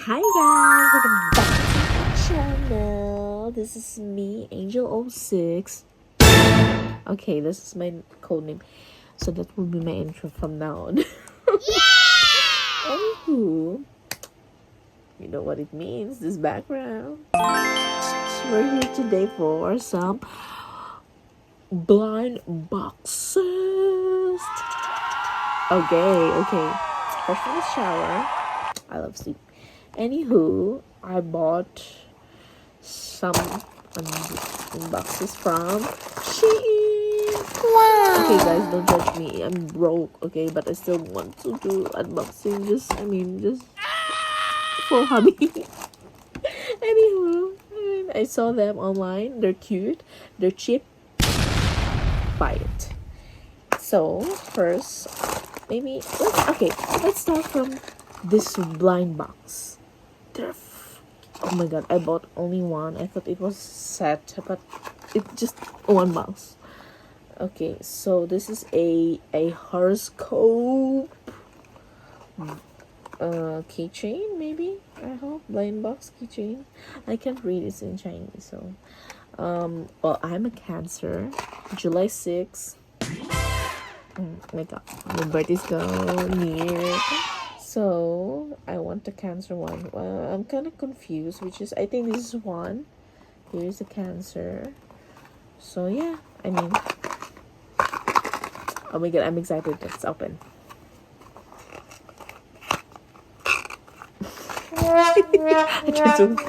Hi guys, welcome back to my channel. This is me, Angel06. Okay, this is my code name, so that will be my intro from now on. Anywho, you know what it means, this background. We're here today for some blind boxes. Okay. Fresh from the shower. I love sleep. Anywho, I bought some boxes from SHEIN. Wow. Okay, guys, don't judge me. I'm broke. Okay, but I still want to do unboxing. Just for hobby. Anywho, I saw them online. They're cute. They're cheap. Buy it. So first, let's start from this blind box. Oh my god, I bought only one. I thought it was set, but it's just one box. Okay, so this is a horoscope keychain, maybe. I hope blind box keychain. I can't read, it's in Chinese. So well, I'm a Cancer, July 6th. My god, my birthday's go near. So I want the Cancer one. I'm kind of confused, I think this is one. Here's the Cancer. So yeah, oh my god, I'm excited. Let's open. I tried to open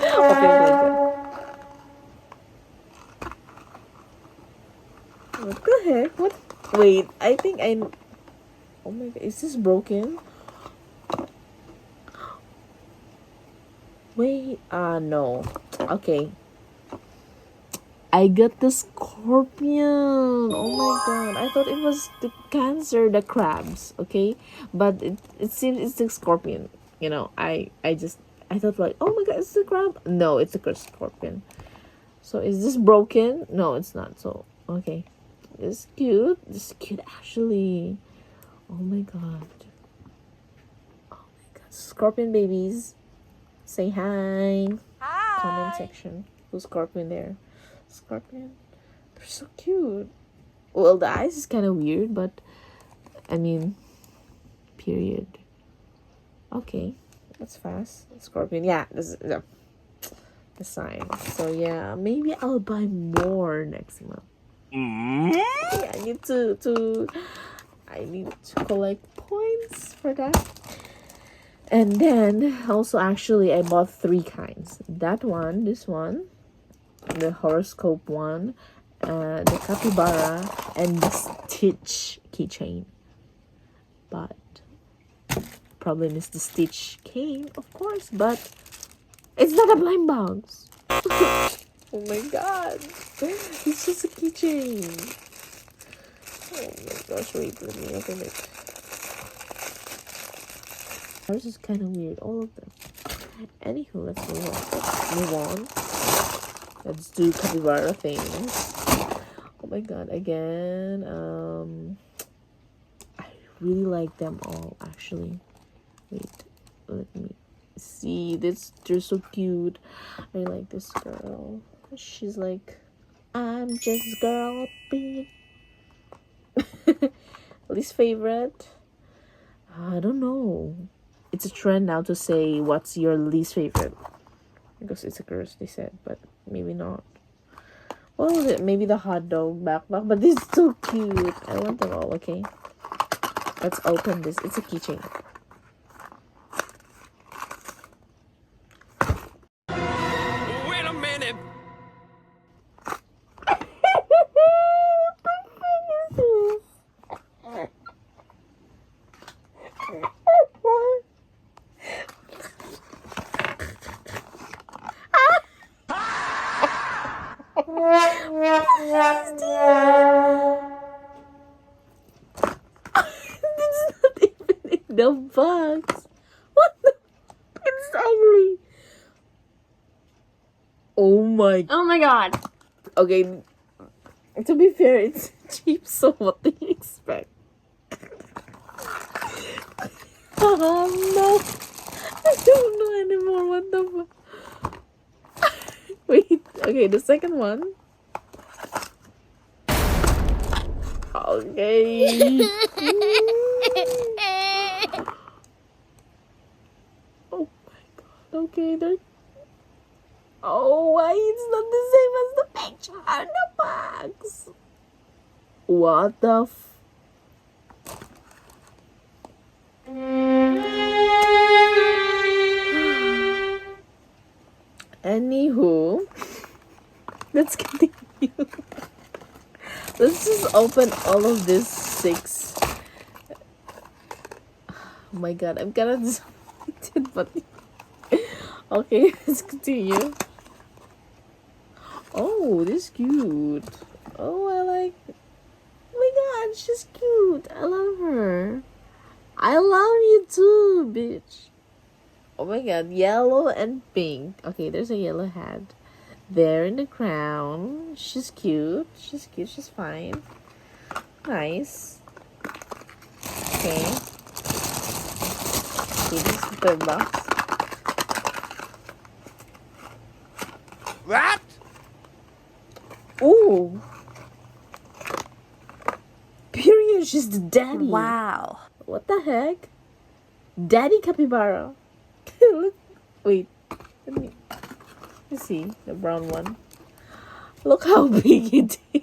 it. What the heck? What? Wait, I think oh my god, is this broken? Wait, no. Okay. I got the Scorpion. Oh my god. I thought it was the Cancer, the crabs, okay? But it seems it's the Scorpion. You know, I thought like, oh my god, it's the crab. No, it's the Scorpion. So is this broken? No, it's not. So, okay. It's cute. This is cute actually. Oh my god. Oh my god. Scorpion babies. Say hi. Comment section. Who's Scorpion there? Scorpion. They're so cute. Well, the eyes is kind of weird, but period. Okay, that's fast. Scorpion. Yeah, this is the sign. So yeah, maybe I'll buy more next month. Yeah, I need to collect points for that. And then also, actually, I bought 3 kinds. That one, this one, the horoscope one, the capybara, and the Stitch keychain. But problem is the Stitch came, of course, but it's not a blind box. Oh my god, it's just a keychain. Oh my gosh, wait, let me open it. This is kind of weird, all of them. Anywho, let's move on. Let's do capybara things. Oh my god, again. I really like them all, actually. Wait, let me see. They're so cute. I like this girl. She's like, I'm just girl B. Least favorite? I don't know. It's a trend now to say what's your least favorite, because it's a curse, they said, but maybe not. Well, maybe the hot dog backpack, but this is so cute. I want them all. Okay, let's open this. It's a keychain. Wait a minute. It's not even in the box. What the? It's ugly. Oh my god. Okay, to be fair, it's cheap, so what do you expect? Oh no, I don't know anymore what Okay, the second one. Okay. Oh my god. Okay, there. Oh, why it's not the same as the picture in the box? What the Anywho, let's continue. Let's just open all of this 6. Oh my god, I'm kind of disappointed, but okay, let's continue. Oh, this is cute. Oh, I like. Oh my god, she's cute. I love her. I love you too, bitch. Oh my god, yellow and pink. Okay, there's a yellow hat there in the crown. She's cute. She's cute. She's fine. Nice. Okay. Okay, this is the third box. What? Ooh. Period. She's the daddy. Wow. What the heck? Daddy capybara. Look. Wait. Let me see the brown one. Look how big it is.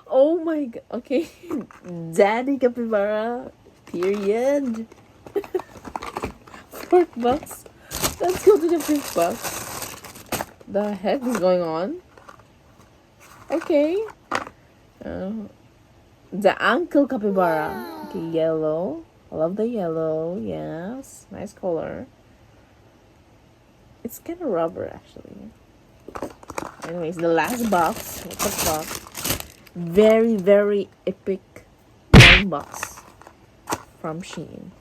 Oh my god. Okay. Daddy capybara. Period. Fourth box. Let's go to the fifth box. The heck is going on? Okay. The ankle capybara. Okay, yellow. I love the yellow. Yes. Nice color. It's kind of rubber actually. Anyways, the last box. What the fuck? Very, very epic long box from SHEIN.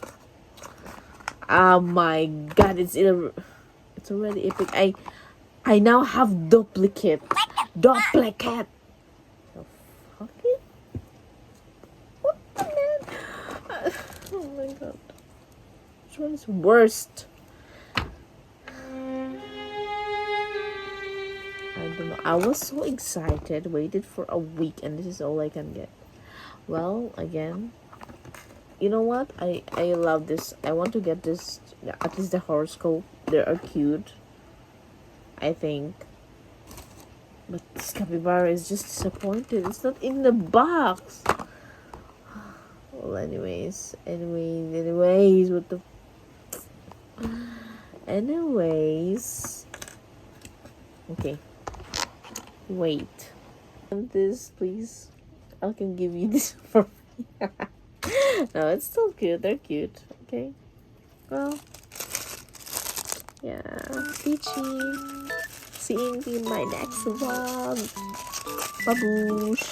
Oh my god, it's already epic. I now have duplicate. Duplicate. The fuck it? What the man? Oh my god. Which one is worst? I don't know. I was so excited, waited for a week, and this is all I can get. Well, again, you know what? I love this. I want to get this, at least the horoscope. They are cute, I think. But this capybara is just disappointed. It's not in the box. Well, anyways, what the... Anyways. Okay. Wait. And this, please. I can give you this for free. No, it's still cute. They're cute. Okay. Well. Yeah. Peachy. See you in my next vlog. Baboosh.